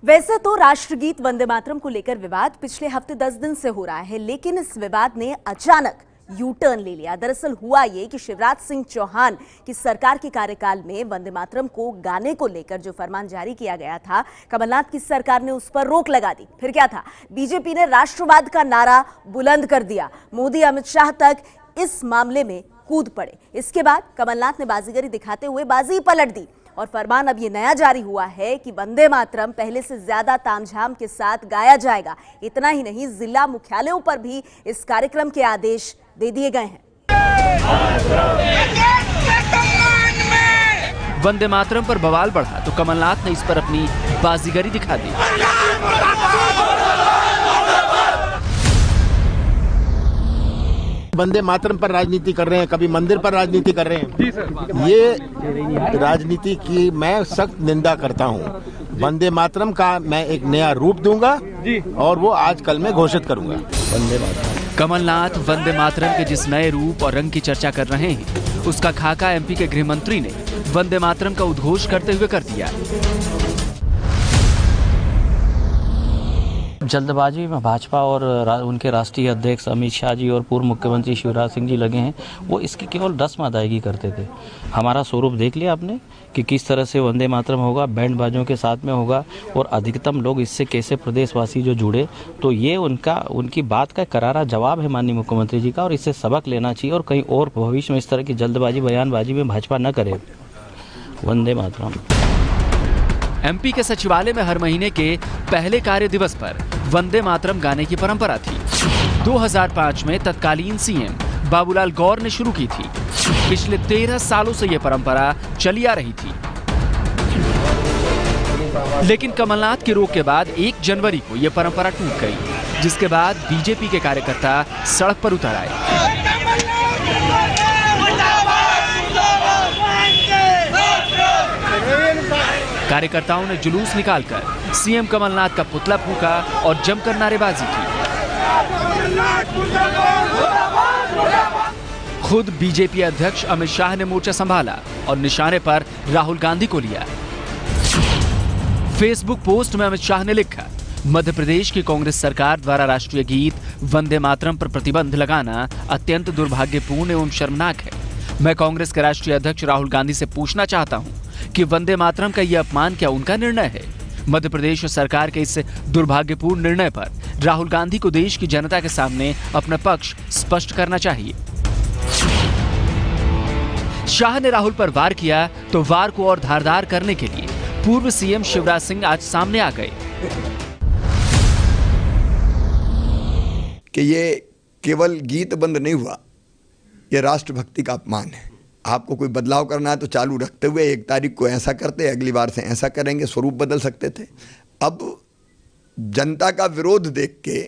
वैसे तो राष्ट्रगीत वंदे मातरम को लेकर विवाद पिछले हफ्ते 10 दिन से हो रहा है, लेकिन इस विवाद ने अचानक यू टर्न ले लिया। दरअसल हुआ ये कि शिवराज सिंह चौहान की सरकार के कार्यकाल में वंदे मातरम को गाने को लेकर जो फरमान जारी किया गया था, कमलनाथ की सरकार ने उस पर रोक लगा दी। फिर क्या था, बीजेपी ने राष्ट्रवाद का नारा बुलंद कर दिया। मोदी अमित शाह तक इस मामले में कूद पड़े। इसके बाद कमलनाथ ने बाजीगरी दिखाते हुए बाजी पलट दी और फरमान अब ये नया जारी हुआ है कि वंदे मातरम पहले से ज्यादा तामझाम के साथ गाया जाएगा। इतना ही नहीं, जिला मुख्यालयों पर भी इस कार्यक्रम के आदेश दे दिए गए हैं। वंदे मातरम पर बवाल बढ़ा तो कमलनाथ ने इस पर अपनी बाजीगरी दिखा दी। वंदे मातरम पर राजनीति कर रहे हैं, कभी मंदिर पर राजनीति कर रहे हैं। जी सर। ये राजनीति की मैं सख्त निंदा करता हूँ। वंदे मातरम का मैं एक नया रूप दूंगा जी, और वो आज कल में घोषित करूंगा। वंदे मातरम। कमलनाथ वंदे मातरम के जिस नए रूप और रंग की चर्चा कर रहे हैं, उसका खाका एमपी के गृह मंत्री ने वंदे मातरम का उद्घोष करते हुए कर दिया। जल्दबाजी में भाजपा और उनके राष्ट्रीय अध्यक्ष अमित शाह जी और पूर्व मुख्यमंत्री शिवराज सिंह जी लगे हैं, वो इसकी केवल रस्म अदायगी करते थे। हमारा स्वरूप देख लिया आपने कि किस तरह से वंदे मातरम होगा, बैंड बाजों के साथ में होगा, और अधिकतम लोग इससे कैसे प्रदेशवासी जो जुड़े। तो ये उनकी बात का करारा जवाब है माननीय मुख्यमंत्री जी का, और इससे सबक लेना चाहिए और कहीं और भविष्य में इस तरह की जल्दबाजी बयानबाजी में भाजपा न करे। वंदे मातरम। एमपी के सचिवालय में हर महीने के पहले कार्य दिवस पर वंदे मातरम गाने की परंपरा थी। 2005 में तत्कालीन सीएम बाबूलाल गौर ने शुरू की थी। पिछले 13 सालों से यह परंपरा चली आ रही थी, लेकिन कमलनाथ की रोक के बाद 1 जनवरी को यह परंपरा टूट गई, जिसके बाद बीजेपी के कार्यकर्ता सड़क पर उतर आए। कार्यकर्ताओं ने जुलूस निकालकर सीएम कमलनाथ का पुतला फूंका और जमकर नारेबाजी की। खुद बीजेपी अध्यक्ष अमित शाह ने मोर्चा संभाला और निशाने पर राहुल गांधी को लिया। फेसबुक पोस्ट में अमित शाह ने लिखा, मध्य प्रदेश की कांग्रेस सरकार द्वारा राष्ट्रीय गीत वंदे मातरम पर प्रतिबंध लगाना अत्यंत दुर्भाग्यपूर्ण एवं शर्मनाक है। मैं कांग्रेस के राष्ट्रीय अध्यक्ष राहुल गांधी से पूछना चाहता हूं कि वंदे मातरम का यह अपमान क्या उनका निर्णय है? मध्य प्रदेश सरकार के इस दुर्भाग्यपूर्ण निर्णय पर राहुल गांधी को देश की जनता के सामने अपना पक्ष स्पष्ट करना चाहिए। शाह ने राहुल पर वार किया तो वार को और धारदार करने के लिए पूर्व सीएम शिवराज सिंह आज सामने आ गए कि ये केवल गीत बंद नहीं हुआ, ये राष्ट्रभक्ति का अपमान है। आपको कोई बदलाव करना है तो चालू रखते हुए 1 तारीख को ऐसा करते, अगली बार से ऐसा करेंगे, स्वरूप बदल सकते थे। अब जनता का विरोध देख के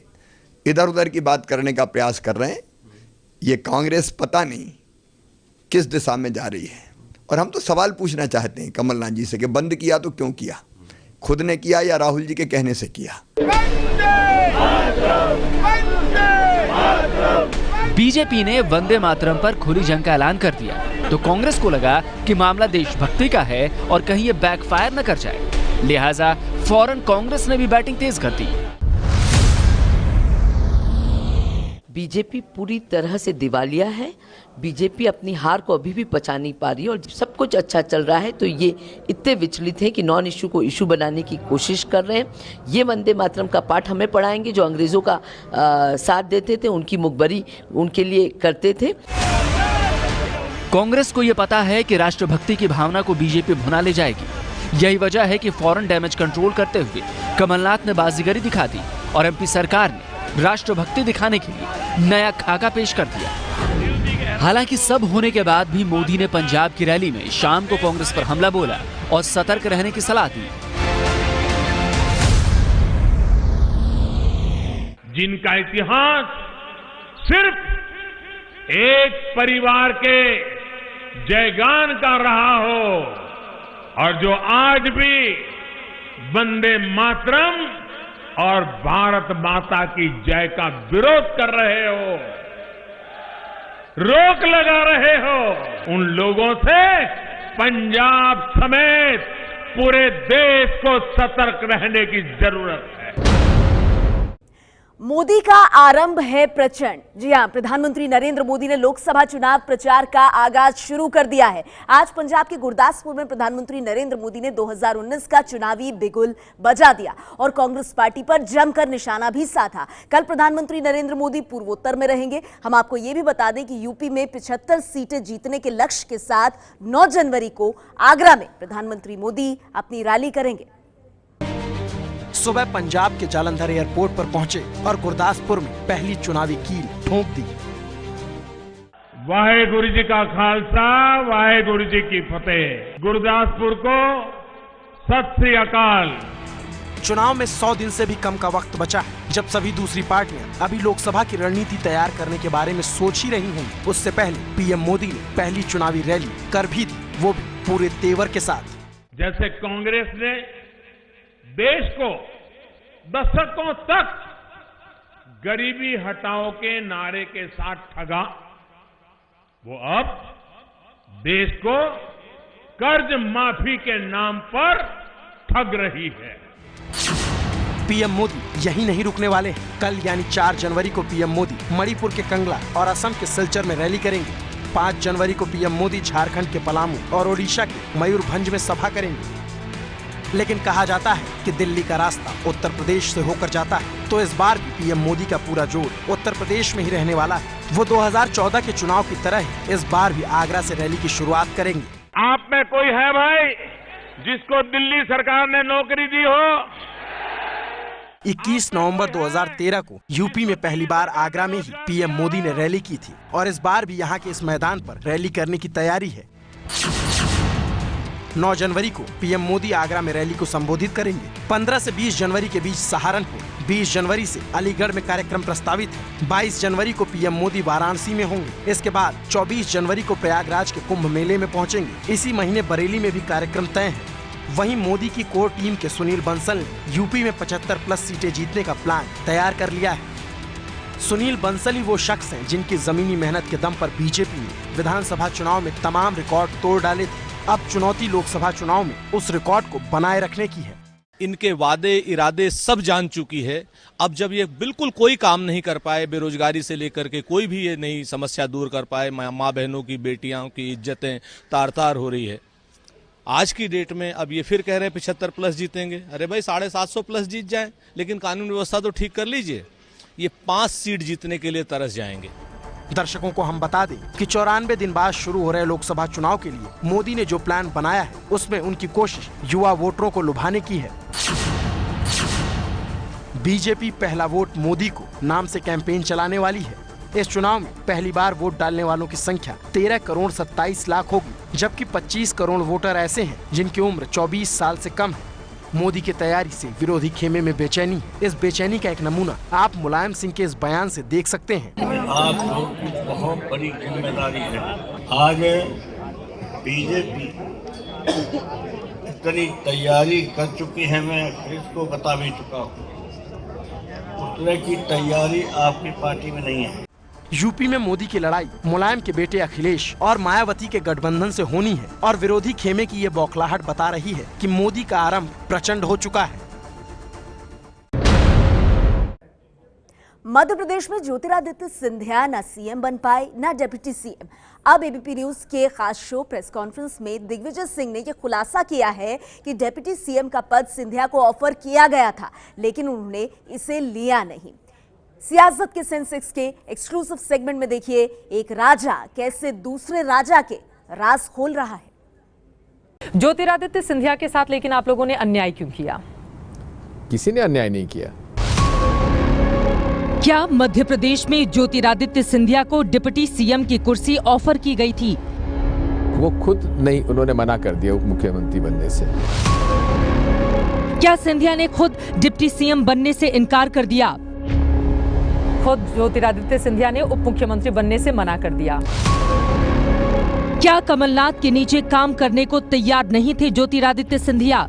इधर उधर की बात करने का प्रयास कर रहे हैं। ये कांग्रेस पता नहीं किस दिशा में जा रही है। और हम तो सवाल पूछना चाहते हैं कमलनाथ जी से कि बंद किया तो क्यों किया? खुद ने किया या राहुल जी के कहने से किया? बीजेपी ने वंदे मातरम पर खुली जंग का ऐलान कर दिया तो कांग्रेस को लगा कि मामला देशभक्ति का है और कहीं ये बैकफायर न कर जाए, लिहाजा फौरन कांग्रेस ने भी बैटिंग तेज कर दी। बीजेपी पूरी तरह से दिवालिया है। बीजेपी अपनी हार को अभी भी पचा नहीं पा रही है और सब कुछ अच्छा चल रहा है तो ये इतने विचलित हैं कि नॉन इशू को इशू बनाने की कोशिश कर रहे हैं। ये वंदे मातरम का पाठ हमें पढ़ाएंगे, जो अंग्रेजों का साथ देते थे, उनकी मुखबरी उनके लिए करते थे। कांग्रेस को यह पता है कि राष्ट्रभक्ति की भावना को बीजेपी भुना ले जाएगी। यही वजह है कि फौरन डैमेज कंट्रोल करते हुए कमलनाथ ने बाजीगरी दिखा दी और एमपी सरकार ने राष्ट्रभक्ति दिखाने के लिए नया खाका पेश कर दिया। हालांकि सब होने के बाद भी मोदी ने पंजाब की रैली में शाम को कांग्रेस पर हमला बोला और सतर्क रहने की सलाह दी। जिनका इतिहास सिर्फ एक परिवार के जयगान का रहा हो और जो आज भी वंदे मातरम और भारत माता की जय का विरोध कर रहे हो, रोक लगा रहे हो, उन लोगों से पंजाब समेत पूरे देश को सतर्क रहने की जरूरत है। मोदी का आरंभ है प्रचंड। जी हां, प्रधानमंत्री नरेंद्र मोदी ने लोकसभा चुनाव प्रचार का आगाज शुरू कर दिया है। आज पंजाब के गुरदासपुर में प्रधानमंत्री नरेंद्र मोदी ने 2019 का चुनावी बिगुल बजा दिया और कांग्रेस पार्टी पर जमकर निशाना भी साधा। कल प्रधानमंत्री नरेंद्र मोदी पूर्वोत्तर में रहेंगे। हम आपको यह भी बता दें कि यूपी में 75 सीटें जीतने के लक्ष्य के साथ 9 जनवरी को आगरा में प्रधानमंत्री मोदी अपनी रैली करेंगे। सुबह पंजाब के जालंधर एयरपोर्ट पर पहुंचे और गुरदासपुर में पहली चुनावी कील ठोंक दी। वाहेगुरु जी का खालसा, वाहेगुरु जी की फतेह। गुरदासपुर को सत श्री अकाल। चुनाव में 100 दिन से भी कम का वक्त बचा है। जब सभी दूसरी पार्टियां अभी लोकसभा की रणनीति तैयार करने के बारे में सोच ही रही होंगी, उससे पहले पीएम मोदी ने पहली चुनावी रैली कर भी दी, वो भी पूरे तेवर के साथ। जैसे कांग्रेस ने देश को दशकों तक गरीबी हटाओ के नारे के साथ ठगा, वो अब देश को कर्ज माफी के नाम पर ठग रही है। पीएम मोदी यही नहीं रुकने वाले हैं। कल यानी 4 जनवरी को पीएम मोदी मणिपुर के कंगला और असम के सिलचर में रैली करेंगे। 5 जनवरी को पीएम मोदी झारखंड के पलामू और ओडिशा के मयूरभंज में सभा करेंगे। लेकिन कहा जाता है कि दिल्ली का रास्ता उत्तर प्रदेश से होकर जाता है, तो इस बार भी पीएम मोदी का पूरा जोर उत्तर प्रदेश में ही रहने वाला है। वो 2014 के चुनाव की तरह ही इस बार भी आगरा से रैली की शुरुआत करेंगे। आप में कोई है भाई जिसको दिल्ली सरकार ने नौकरी दी हो? 21 नवंबर 2013 को यूपी में पहली बार आगरा में ही पीएम मोदी ने रैली की थी और इस बार भी यहाँ के इस मैदान पर रैली करने की तैयारी है। 9 जनवरी को पीएम मोदी आगरा में रैली को संबोधित करेंगे। 15 से 20 जनवरी के बीच सहारनपुर, 20 जनवरी से अलीगढ़ में कार्यक्रम प्रस्तावित है। 22 जनवरी को पीएम मोदी वाराणसी में होंगे। इसके बाद 24 जनवरी को प्रयागराज के कुंभ मेले में पहुंचेंगे। इसी महीने बरेली में भी कार्यक्रम तय है। वहीं मोदी की कोर टीम के सुनील बंसल ने यूपी में 75+ सीटें जीतने का प्लान तैयार कर लिया है। सुनील बंसल ही वो शख्स हैं जिनकी जमीनी मेहनत के दम पर बीजेपी ने विधानसभा चुनाव में तमाम रिकॉर्ड तोड़ डाले थे। अब चुनौती लोकसभा चुनाव में उस रिकॉर्ड को बनाए रखने की है। इनके वादे इरादे सब जान चुकी है। अब जब ये बिल्कुल कोई काम नहीं कर पाए, बेरोजगारी से लेकर के कोई भी ये नई समस्या दूर कर पाए, माँ बहनों की, बेटियों की इज्जतें तार तार हो रही है। आज की डेट में अब ये फिर कह रहे हैं 75+ जीतेंगे। अरे भाई 750+ जीत जाए, लेकिन कानून व्यवस्था तो ठीक कर लीजिए। ये 5 सीट जीतने के लिए तरस जाएंगे। दर्शकों को हम बता दें कि 94 दिन बाद शुरू हो रहे लोकसभा चुनाव के लिए मोदी ने जो प्लान बनाया है, उसमें उनकी कोशिश युवा वोटरों को लुभाने की है। बीजेपी पहला वोट मोदी को नाम से कैंपेन चलाने वाली है। इस चुनाव में पहली बार वोट डालने वालों की संख्या 13 करोड़ 27 लाख होगी, जबकि 25 करोड़ वोटर ऐसे हैं जिनकी उम्र 24 साल से कम है। मोदी की तैयारी से विरोधी खेमे में बेचैनी है। इस बेचैनी का एक नमूना आप मुलायम सिंह के इस बयान से देख सकते हैं। आप लोगों की बहुत बड़ी जिम्मेदारी है। आज बीजेपी इतनी तैयारी कर चुकी है, मैं इसको बता भी चुका हूँ। उस तरह की तैयारी आपकी पार्टी में नहीं है। यूपी में मोदी की लड़ाई मुलायम के बेटे अखिलेश और मायावती के गठबंधन से होनी है और विरोधी खेमे की ये बौखलाहट बता रही है कि मोदी का आरंभ प्रचंड हो चुका है। मध्य प्रदेश में ज्योतिरादित्य सिंधिया न सीएम बन पाए न डिप्टी सीएम। अब एबीपी न्यूज के खास शो प्रेस कॉन्फ्रेंस में दिग्विजय सिंह ने यह खुलासा किया है कि डिप्टी सीएम का पद सिंधिया को ऑफर किया गया था, लेकिन उन्होंने इसे लिया नहीं। सियासत के सेंसेक्स के एक्सक्लूसिव सेगमेंट में देखिए एक राजा कैसे दूसरे राजा के राज खोल रहा है। ज्योतिरादित्य सिंधिया के साथ लेकिन आप लोगों ने अन्याय क्यों किया? किसी ने अन्याय नहीं किया। क्या मध्य प्रदेश में ज्योतिरादित्य सिंधिया को डिप्टी सीएम की कुर्सी ऑफर की गई थी? वो खुद नहीं, उन्होंने मना कर दिया उप मुख्यमंत्री बनने से। क्या सिंधिया ने खुद डिप्टी सीएम बनने से इनकार कर दिया? खुद ज्योतिरादित्य सिंधिया ने उप मुख्यमंत्री बनने से मना कर दिया। क्या कमलनाथ के नीचे काम करने को तैयार नहीं थे ज्योतिरादित्य सिंधिया?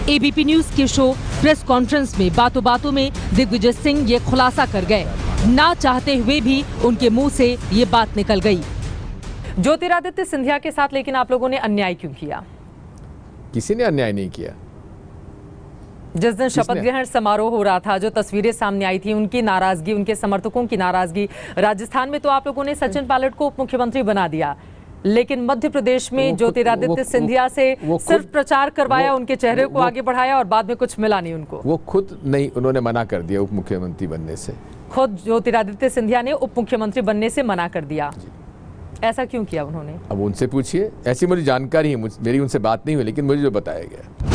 एबीपी न्यूज के शो प्रेस कॉन्फ्रेंस में बातों बातों में दिग्विजय सिंह ये खुलासा कर गए। ना चाहते हुए भी उनके मुंह से ये बात निकल गई। ज्योतिरादित्य सिंधिया के साथ लेकिन आप लोगों ने अन्याय क्यों किया? किसी ने अन्याय नहीं किया। जिस दिन शपथ ग्रहण समारोह हो रहा था, जो तस्वीरें सामने आई थी, उनकी नाराजगी, उनके समर्थकों की नाराजगी, राजस्थान में तो आप लोगों ने सचिन पायलट को उप मुख्यमंत्री बना दिया, लेकिन मध्य प्रदेश में ज्योतिरादित्य सिंधिया से सिर्फ प्रचार करवाया, उनके चेहरे को आगे बढ़ाया और बाद में कुछ मिला नहीं उनको। वो खुद नहीं, उन्होंने मना कर दिया उप मुख्यमंत्री बनने से। खुद ज्योतिरादित्य सिंधिया ने उप मुख्यमंत्री बनने से मना कर दिया। ऐसा क्यों किया उन्होंने? अब उनसे पूछिए, ऐसी मुझे जानकारी है, मेरी उनसे बात नहीं हुई, लेकिन मुझे जो बताया गया।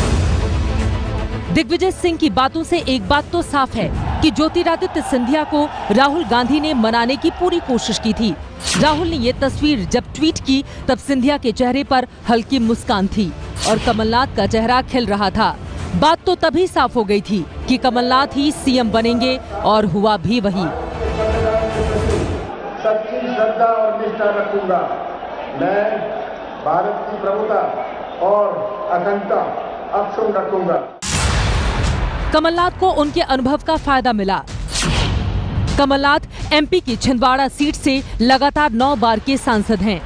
दिग्विजय सिंह की बातों से एक बात तो साफ है कि ज्योतिरादित्य सिंधिया को राहुल गांधी ने मनाने की पूरी कोशिश की थी। राहुल ने ये तस्वीर जब ट्वीट की तब सिंधिया के चेहरे पर हल्की मुस्कान थी और कमलनाथ का चेहरा खिल रहा था। बात तो तभी साफ हो गई थी कि कमलनाथ ही सीएम बनेंगे और हुआ भी वही। सच्ची श्रद्धा और निष्ठा रखूंगा। मैं भारत की प्रभुता और अखंडता अक्षुण्ण रखूंगा। कमलनाथ को उनके अनुभव का फायदा मिला। कमलनाथ एमपी की छिंदवाड़ा सीट से लगातार 9 बार के सांसद हैं।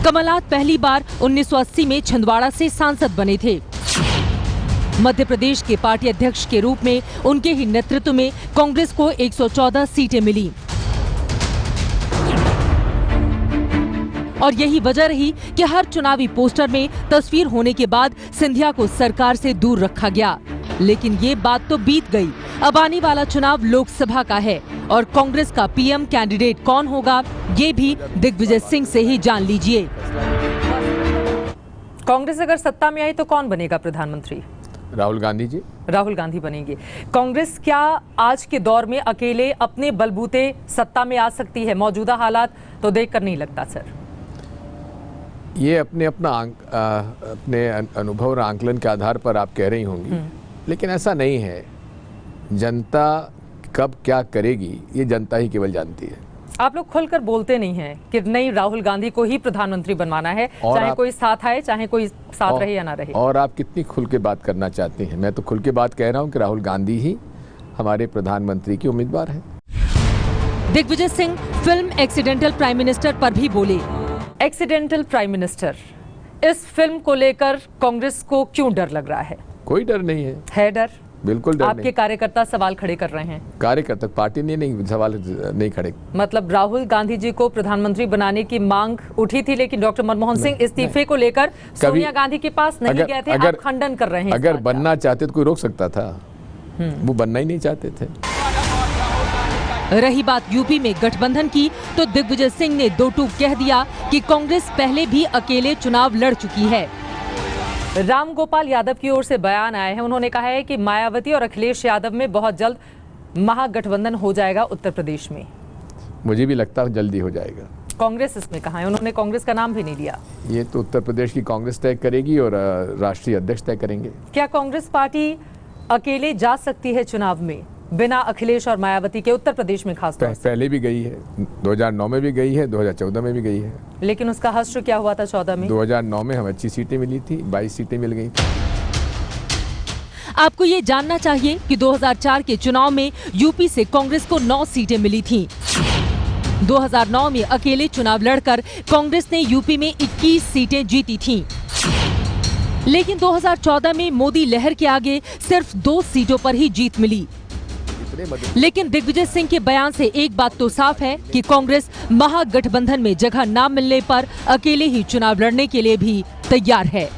कमलनाथ पहली बार 1980 में छिंदवाड़ा से सांसद बने थे। मध्य प्रदेश के पार्टी अध्यक्ष के रूप में उनके ही नेतृत्व में कांग्रेस को 114 सीटें मिली और यही वजह रही कि हर चुनावी पोस्टर में तस्वीर होने के बाद सिंधिया को सरकार से दूर रखा गया। लेकिन ये बात तो बीत गई। अब आने वाला चुनाव लोकसभा का है और कांग्रेस का पीएम कैंडिडेट कौन होगा, ये भी दिग्विजय सिंह से ही जान लीजिए। कांग्रेस अगर सत्ता में आई तो कौन बनेगा प्रधानमंत्री? राहुल गांधी जी। राहुल गांधी बनेंगे। कांग्रेस क्या आज के दौर में अकेले अपने बलबूते सत्ता में आ सकती है? मौजूदा हालात तो देखकर नहीं लगता सर। ये अपने अनुभव और आंकलन के आधार पर आप कह रही होंगी, लेकिन ऐसा नहीं है। जनता कब क्या करेगी ये जनता ही केवल जानती है। आप लोग खुलकर बोलते नहीं हैं कि नहीं राहुल गांधी को ही प्रधानमंत्री बनवाना है, चाहे कोई साथ आए चाहे कोई साथ रहे या ना रहे। और आप कितनी खुल के बात करना चाहती हैं? मैं तो खुल के बात कह रहा हूं कि राहुल गांधी ही हमारे प्रधानमंत्री की उम्मीदवार हैं। Digvijaya Singh film Accidental Prime Minister पर भी बोले। एक्सीडेंटल प्राइम मिनिस्टर, इस फिल्म को लेकर कांग्रेस को क्यों डर लग रहा है? कोई डर नहीं है डर? बिल्कुल डर आपके कार्यकर्ता सवाल खड़े कर रहे हैं। कार्यकर्ता पार्टी ने नहीं सवाल नहीं खड़े। मतलब राहुल गांधी जी को प्रधानमंत्री बनाने की मांग उठी थी, लेकिन डॉक्टर मनमोहन सिंह इस्तीफे को लेकर सोनिया गांधी के पास नहीं गए थे। आप खंडन कर रहे हैं। अगर बनना चाहते तो कोई रोक सकता था? वो बनना ही नहीं चाहते थे। रही बात यूपी में गठबंधन की, तो दिग्विजय सिंह ने दो टूक कह दिया कि कांग्रेस पहले भी अकेले चुनाव लड़ चुकी है। रामगोपाल यादव की ओर से बयान आए हैं। उन्होंने कहा है कि मायावती और अखिलेश यादव में बहुत जल्द महागठबंधन हो जाएगा उत्तर प्रदेश में। मुझे भी लगता है जल्दी हो जाएगा। कांग्रेस इसमें कहा है? उन्होंने कांग्रेस का नाम भी नहीं लिया। ये तो उत्तर प्रदेश की कांग्रेस तय करेगी और राष्ट्रीय अध्यक्ष तय करेंगे। क्या कांग्रेस पार्टी अकेले जा सकती है चुनाव में बिना अखिलेश और मायावती के? उत्तर प्रदेश में खासतौर से पहले भी गई है, 2009 में भी गई है, 2014 में भी गई है। लेकिन उसका हश्र क्या हुआ था 14 में? 2009 में हमें अच्छी सीटें मिली थी, 22 सीटें मिल गई थी। आपको ये जानना चाहिए कि 2004 के चुनाव में यूपी से कांग्रेस को 9 सीटें मिली थीं। 2009 में अकेले चुनाव लड़कर कांग्रेस ने यूपी में 21 सीटें जीती थीं। लेकिन 2014 में मोदी लहर के आगे सिर्फ 2 सीटों पर ही जीत मिली। लेकिन दिग्विजय सिंह के बयान से एक बात तो साफ है कि कांग्रेस महागठबंधन में जगह न मिलने पर अकेले ही चुनाव लड़ने के लिए भी तैयार है।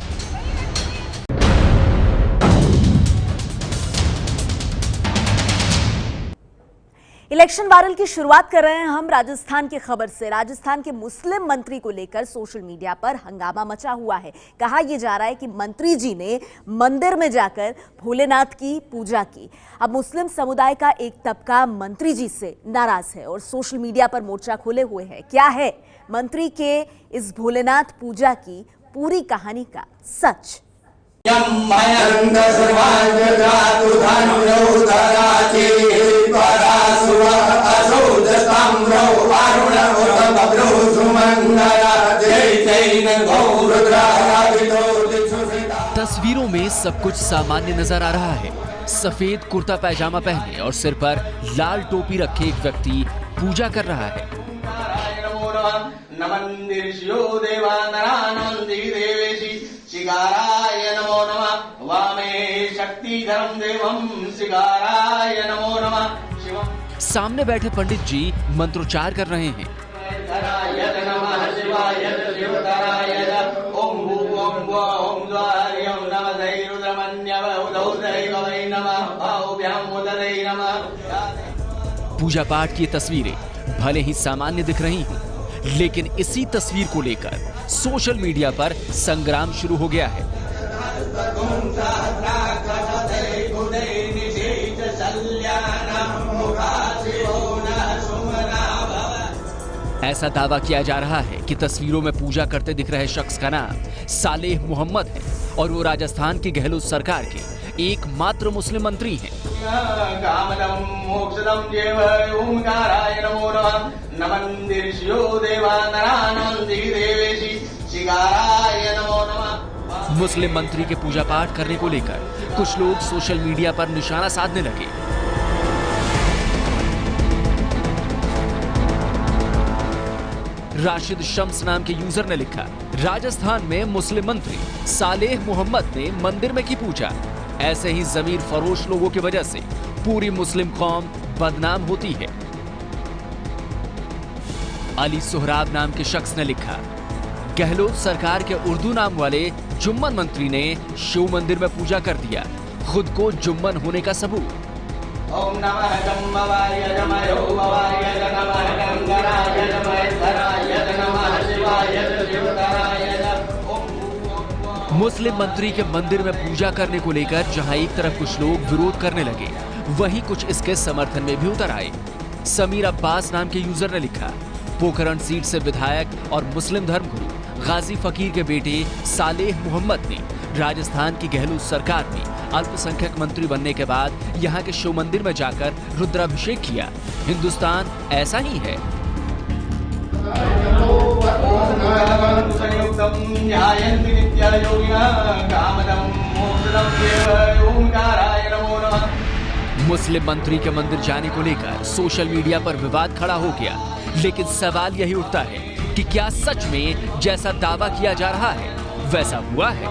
इलेक्शन वायरल की शुरुआत कर रहे हैं हम राजस्थान की खबर से। राजस्थान के मुस्लिम मंत्री को लेकर सोशल मीडिया पर हंगामा मचा हुआ है। कहा यह जा रहा है कि मंत्री जी ने मंदिर में जाकर भोलेनाथ की पूजा की। अब मुस्लिम समुदाय का एक तबका मंत्री जी से नाराज है और सोशल मीडिया पर मोर्चा खोले हुए है। क्या है मंत्री के इस भोलेनाथ पूजा की पूरी कहानी का सच? तस्वीरों में सब कुछ सामान्य नजर आ रहा है। सफेद कुर्ता पैजामा पहने और सिर पर लाल टोपी रखे एक व्यक्ति पूजा कर रहा है। नमः नमन्दिर्षियो देवा नरा नमन्ति देवेशि शिकाराय नमो नमः वामे शक्तिधरं देवं शिकाराय नमो नमः शिवम्। सामने बैठे पंडित जी मंत्रोच्चार कर रहे हैं। नमः शिवाय शिवतराय ओम भूम ओम द्वार्यं नमः रुद्रमन्यव उदौदैवै नमः भावभ्यां उदरै नमः। पूजा पाठ की तस्वीरें भले ही सामान्य दिख रही हों, लेकिन इसी तस्वीर को लेकर सोशल मीडिया पर संग्राम शुरू हो गया है। ऐसा दावा किया जा रहा है कि तस्वीरों में पूजा करते दिख रहे शख्स का नाम सालेह मोहम्मद है और वो राजस्थान की गहलोत सरकार के एकमात्र मुस्लिम मंत्री हैं। कामदं मोक्षदं देव ओंकाराय नमो नमः नमन्दिर्षियो देवा नरा नमन्ति देवेशि शिकाराय नमो नमः। मुस्लिम मंत्री के पूजा पाठ करने को लेकर कुछ लोग सोशल मीडिया पर निशाना साधने लगे। राशिद शम्स नाम के यूजर ने लिखा, राजस्थान में मुस्लिम मंत्री सालेह मोहम्मद ने मंदिर में की पूजा। ऐसे ही जमीर फरोश लोगों की वजह से पूरी मुस्लिम कौम बदनाम होती है। अली सोहराब नाम के शख्स ने लिखा, गहलोत सरकार के उर्दू नाम वाले जुम्मन मंत्री ने शिव मंदिर में पूजा कर दिया, खुद को जुम्मन होने का सबूत। ओम नमः जम्बवाय जमयो भवाय नमः गंगराय नमः धराय नमः शिवाय शिवतराय। मुस्लिम मंत्री के मंदिर में पूजा करने को लेकर जहां एक तरफ कुछ लोग विरोध करने लगे, वहीं कुछ इसके समर्थन में भी उतर आए। समीर अब्बास नाम के यूजर ने लिखा, पोखरण सीट से विधायक और मुस्लिम धर्मगुरु गाजी फकीर के बेटे सालेह मोहम्मद ने राजस्थान की गहलोत सरकार में अल्पसंख्यक मंत्री बनने के बाद यहाँ के शिव मंदिर में जाकर रुद्राभिषेक किया। हिंदुस्तान ऐसा ही है। मुस्लिम मंत्री के मंदिर जाने को लेकर सोशल मीडिया पर विवाद खड़ा हो गया, लेकिन सवाल यही उठता है कि क्या सच में जैसा दावा किया जा रहा है वैसा हुआ है?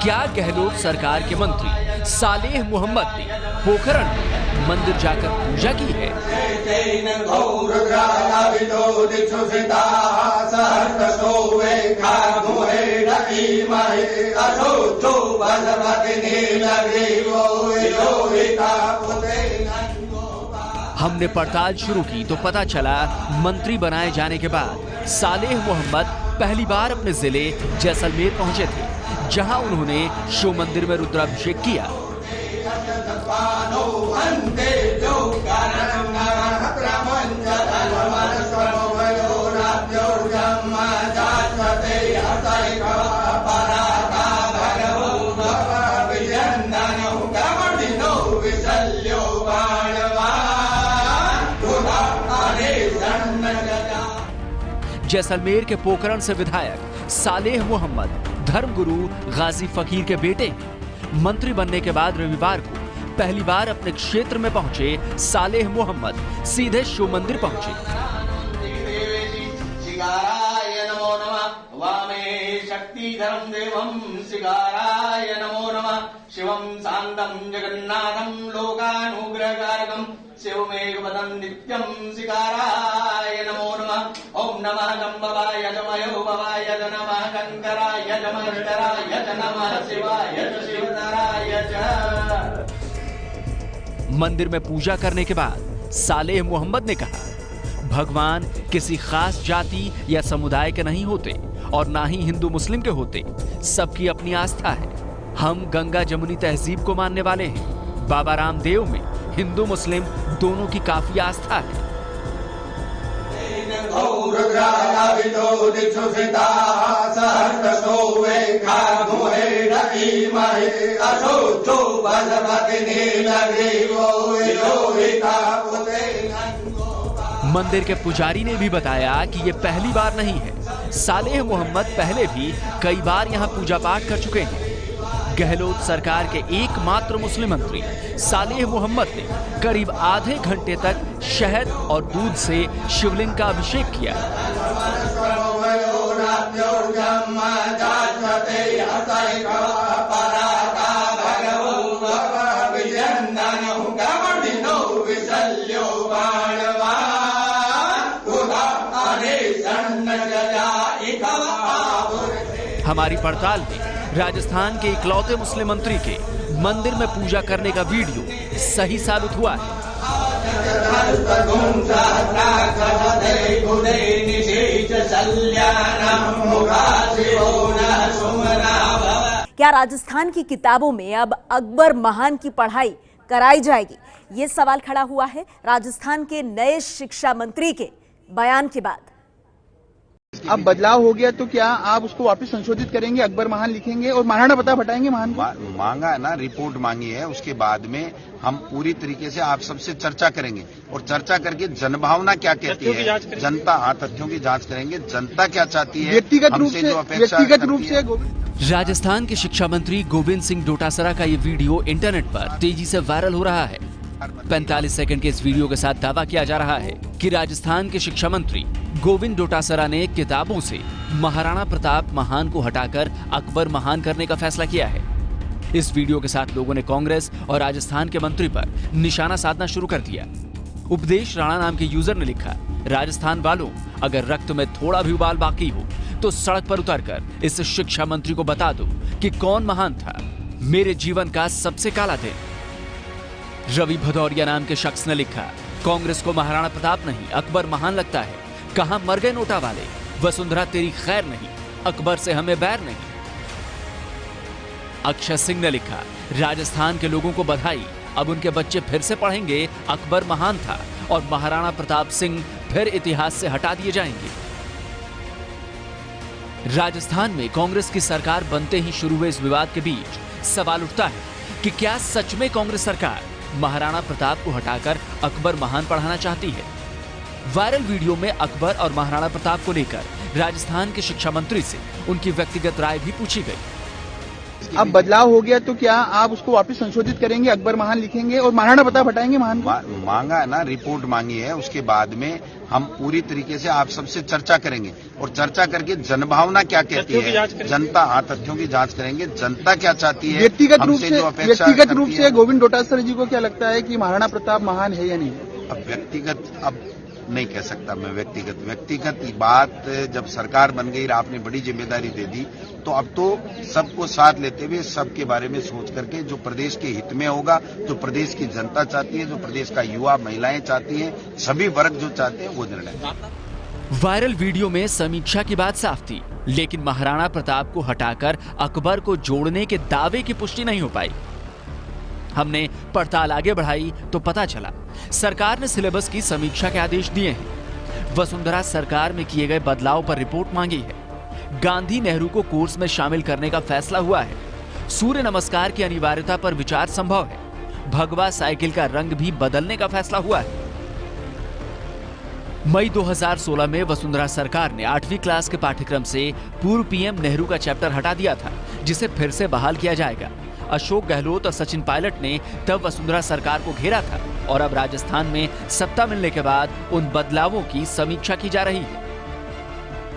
क्या गहलोत सरकार के मंत्री सालेह मोहम्मद ने पोखरण में मंदिर जाकर पूजा की है? हमने पड़ताल शुरू की तो पता चला मंत्री बनाए जाने के बाद सालेह मोहम्मद पहली बार अपने जिले जैसलमेर पहुंचे थे, जहां उन्होंने शिव मंदिर में रुद्राभिषेक किया। जैसलमेर के पोखरण से विधायक सालेह मोहम्मद धर्मगुरु गाजी फकीर के बेटे हैं। मंत्री बनने के बाद रविवार को पहली बार अपने क्षेत्र में पहुंचे सालेह मोहम्मद सीधे शिव मंदिर पहुंचे। शक्तिधरं देवं शिकाराय नमो नमः शिवं शान्तं जगन्नाथं लोकानुग्रहकारकं शिवमेकपदं नित्यं शिकाराय नमो नमः। ओम नमः जम्बवाय जमयो भवाय नमः कंकराय नमः नमः शिवाय शिवतराय। मंदिर में पूजा करने के बाद सालेह मोहम्मद ने कहा, भगवान किसी खास जाति या समुदाय के नहीं होते और ना ही हिंदू मुस्लिम के होते, सबकी अपनी आस्था है। हम गंगा जमुनी तहजीब को मानने वाले हैं। बाबा रामदेव में हिंदू मुस्लिम दोनों की काफी आस्था है। मंदिर के पुजारी ने भी बताया कि ये पहली बार नहीं है। सालेह मोहम्मद पहले भी कई बार यहाँ पूजा पाठ कर चुके हैं। गहलोत सरकार के एकमात्र मुस्लिम मंत्री सालेह मोहम्मद ने करीब आधे घंटे तक शहद और दूध से शिवलिंग का अभिषेक किया। हमारी पड़ताल में राजस्थान के इकलौते मुस्लिम मंत्री के मंदिर में पूजा करने का वीडियो सही साबित हुआ है। क्या राजस्थान की किताबों में अब अकबर महान की पढ़ाई कराई जाएगी? ये सवाल खड़ा हुआ है राजस्थान के नए शिक्षा मंत्री के बयान के बाद। अब बदलाव हो गया तो क्या आप उसको वापस संशोधित करेंगे, अकबर महान लिखेंगे और महाराणा प्रताप हटाएंगे? महान मांगा है ना, रिपोर्ट मांगी है, उसके बाद में हम पूरी तरीके से आप सबसे चर्चा करेंगे और चर्चा करके जनभावना क्या कहती है, जनता तथ्यों की जांच करेंगे, जनता क्या चाहती है, व्यक्तिगत रूप से राजस्थान के शिक्षा मंत्री गोविंद सिंह डोटासरा का ये वीडियो इंटरनेट पर तेजी से वायरल हो रहा है। 45 सेकंड के इस वीडियो के साथ दावा किया जा रहा है कि राजस्थान के शिक्षा मंत्री गोविंद डोटासरा ने किताबों से महाराणा प्रताप महान को हटाकर अकबर महान करने का फैसला किया है। इस वीडियो के साथ लोगों ने कांग्रेस और राजस्थान के मंत्री पर निशाना साधना शुरू कर दिया। उपदेश राणा नाम के यूजर ने लिखा, राजस्थान वालों, अगर रक्त में थोड़ा भी उबाल बाकी हो तो सड़क पर उतरकर इस शिक्षा मंत्री को बता दो कि कौन महान था मेरे जीवन का सबसे काला दिन। रवि भदौरिया नाम के शख्स ने लिखा, कांग्रेस को महाराणा प्रताप नहीं अकबर महान लगता है, कहां मर गए नोटा वाले, वसुंधरा तेरी खैर नहीं, अकबर से हमें बैर नहीं। अक्षय सिंह ने लिखा, राजस्थान के लोगों को बधाई, अब उनके बच्चे फिर से पढ़ेंगे अकबर महान था और महाराणा प्रताप सिंह फिर इतिहास से हटा दिए जाएंगे। राजस्थान में कांग्रेस की सरकार बनते ही शुरू हुए इस विवाद के बीच सवाल उठता है कि क्या सच में कांग्रेस सरकार महाराणा प्रताप को हटाकर अकबर महान पढ़ाना चाहती है? वायरल वीडियो में अकबर और महाराणा प्रताप को लेकर राजस्थान के शिक्षा मंत्री से उनकी व्यक्तिगत राय भी पूछी गई। अब बदलाव हो गया तो क्या आप उसको वापस संशोधित करेंगे, अकबर महान लिखेंगे और महाराणा प्रताप हटाएंगे? महान मांगा है ना, रिपोर्ट मांगी है, उसके बाद में हम पूरी तरीके से आप सबसे चर्चा करेंगे और चर्चा करके जनभावना क्या कहती है, जनता तथ्यों की जांच करेंगे, जनता क्या चाहती है। व्यक्तिगत रूप से गोविंद डोटासरा जी को क्या लगता है कि महाराणा प्रताप महान है या नहीं? अब व्यक्तिगत नहीं कह सकता मैं, व्यक्तिगत बात जब सरकार बन गई, आपने बड़ी जिम्मेदारी दे दी, तो अब तो सबको साथ लेते हुए सबके बारे में सोच करके जो प्रदेश के हित में होगा, जो प्रदेश की जनता चाहती है, जो प्रदेश का युवा महिलाएं चाहती हैं, सभी वर्ग जो चाहते हैं, वो निर्णय। वायरल वीडियो में समीक्षा की बात साफ थी, लेकिन महाराणा प्रताप को हटाकर अकबर को जोड़ने के दावे की पुष्टि नहीं हो पाई। हमने पड़ताल आगे बढ़ाई तो पता चला सरकार ने सिलेबस की समीक्षा के आदेश दिए हैं। वसुंधरा सरकार में किए गए बदलाव पर रिपोर्ट मांगी है। गांधी नेहरू को कोर्स में शामिल करने का फैसला हुआ है। सूर्य नमस्कार की अनिवार्यता पर विचार संभव है। भगवा साइकिल का रंग भी बदलने का फैसला हुआ है। मई 2016 में वसुंधरा सरकार ने 8वीं क्लास के पाठ्यक्रम से पूर्व पीएम नेहरू का चैप्टर हटा दिया था, जिसे फिर से बहाल किया जाएगा। अशोक गहलोत और सचिन पायलट ने तब वसुंधरा सरकार को घेरा था और अब राजस्थान में सत्ता मिलने के बाद उन बदलावों की समीक्षा की जा रही है।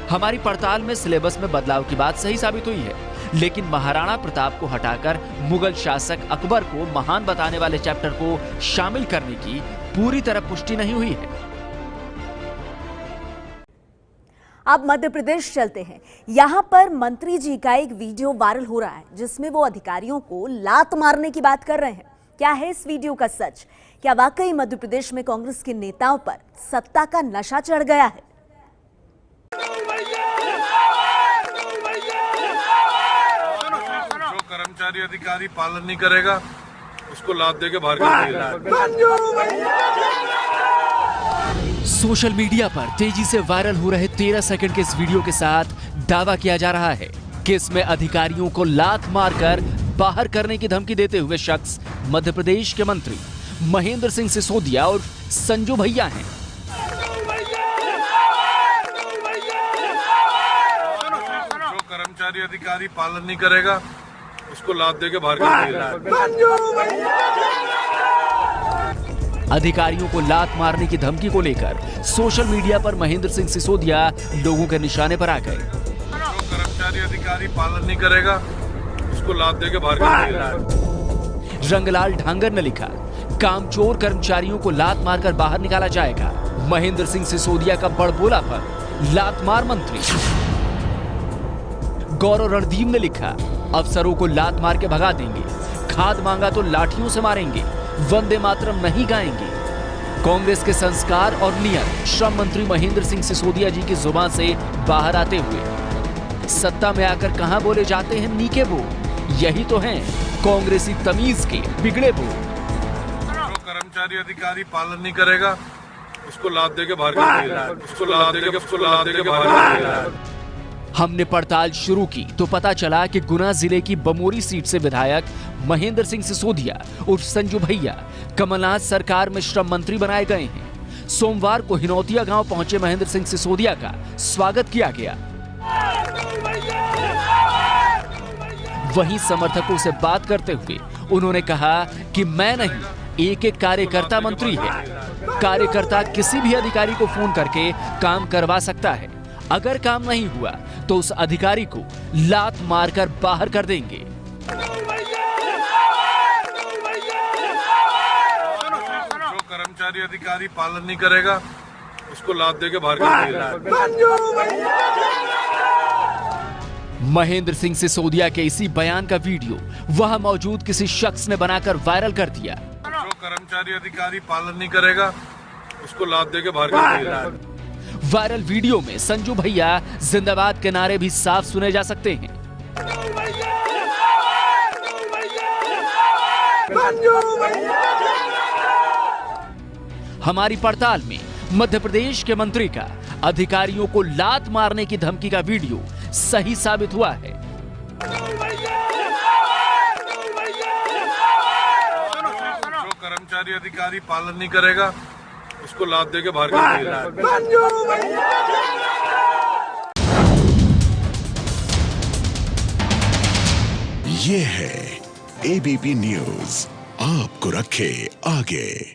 हमारी पड़ताल में सिलेबस में बदलाव की बात सही साबित हुई है, लेकिन महाराणा प्रताप को हटाकर मुगल शासक अकबर को महान बताने वाले चैप्टर को शामिल करने की पूरी तरह पुष्टि नहीं हुई है। अब मध्य प्रदेश चलते हैं। यहां पर मंत्री जी का एक वीडियो वायरल हो रहा है, जिसमें वो अधिकारियों को लात मारने की बात कर रहे हैं। क्या है इस वीडियो का सच? क्या वाकई मध्य प्रदेश में कांग्रेस के नेताओं पर सत्ता का नशा चढ़ गया है? जो कर्मचारी अधिकारी पालन नहीं करेगा उसको लात देके बाहर कर देगा। सोशल मीडिया पर तेजी से वायरल हो रहे 13 सेकंड के इस वीडियो के साथ दावा किया जा रहा है कि इसमें अधिकारियों को लात मारकर बाहर करने की धमकी देते हुए शख्स मध्य प्रदेश के मंत्री महेंद्र सिंह सिसोदिया और संजू भैया हैं। जो कर्मचारी अधिकारी पालन नहीं करेगा उसको लात दे के बाहर कर दिया। अधिकारियों को लात मारने की धमकी को लेकर सोशल मीडिया पर महेंद्र सिंह सिसोदिया लोगों के निशाने पर आ गए। जो कर्मचारी अधिकारी पालन नहीं करेगा उसको लात दे के बाहर कर दिया। रंगलाल ढांगर ने लिखा, कामचोर कर्मचारियों को लात मारकर बाहर निकाला जाएगा। महेंद्र सिंह सिसोदिया का बड़बोला पर लात मार मंत्री। गौरव रणदीप ने लिखा, अफसरों को लात मार के भगा देंगे, खाद मांगा तो लाठियों से मारेंगे, वंदे मातरम नहीं गाएंगे। कांग्रेस के संस्कार और नियत श्रम मंत्री महेंद्र सिंह सिसोदिया जी की जुबान से बाहर आते हुए सत्ता में आकर कहां बोले जाते हैं नीके बो, यही तो हैं कांग्रेसी तमीज के बिगड़े बो। जो कर्मचारी अधिकारी पालन नहीं करेगा उसको लात दे के बाहर कर दिया। उसको लात दे के बाहर कर दिया। हमने पड़ताल शुरू की तो पता चला कि गुना जिले की बमोरी सीट से विधायक महेंद्र सिंह सिसोदिया उर्फ संजू भैया कमलनाथ सरकार में श्रम मंत्री बनाए गए हैं। सोमवार को हिनौतिया गांव पहुंचे महेंद्र सिंह सिसोदिया का स्वागत किया गया। वहीं समर्थकों से बात करते हुए उन्होंने कहा कि मैं नहीं, एक एक कार्यकर्ता मंत्री है। कार्यकर्ता किसी भी अधिकारी को फोन करके काम करवा सकता है। अगर काम नहीं हुआ तो उस अधिकारी को लात मारकर बाहर कर देंगे। जो कर्मचारी अधिकारी पालन नहीं करेगा उसको लात दे के बाहर कर दिया। महेंद्र सिंह सिसोदिया के इसी बयान का वीडियो वहां मौजूद किसी शख्स ने बनाकर वायरल कर दिया। जो कर्मचारी अधिकारी पालन नहीं करेगा उसको लात दे के बाहर कर दिया। वायरल वीडियो में संजू भैया जिंदाबाद के नारे भी साफ सुने जा सकते हैं। हमारी पड़ताल में मध्य प्रदेश के मंत्री का अधिकारियों को लात मारने की धमकी का वीडियो सही साबित हुआ है। जो कर्मचारी अधिकारी पालन नहीं करेगा उसको लात दे के बाहर कर दिया। ये है एबीपी न्यूज़, आपको रखे आगे।